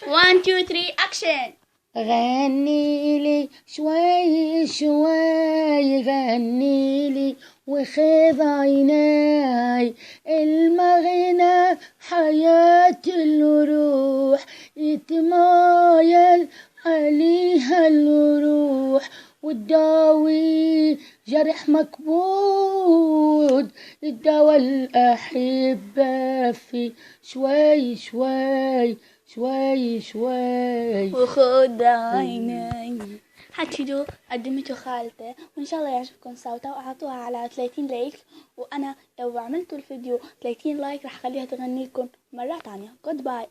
1 2 3 action. غني لي شوي شوي، غني لي وخذ عيناي، المغنى حياة الروح، يتمايل عليها الروح، وتداوي جرح مكبود، الدوا الأحبة في شوي شوي شوي شوي. وخد عيني. حتفيدوا قدمته خالته، وإن شاء الله يعجبكم صوتها، وأعطوها على 30 لايك. وأنا لو عملتوا الفيديو 30 لايك رح خليها تغني لكم مرة تانية. Goodbye.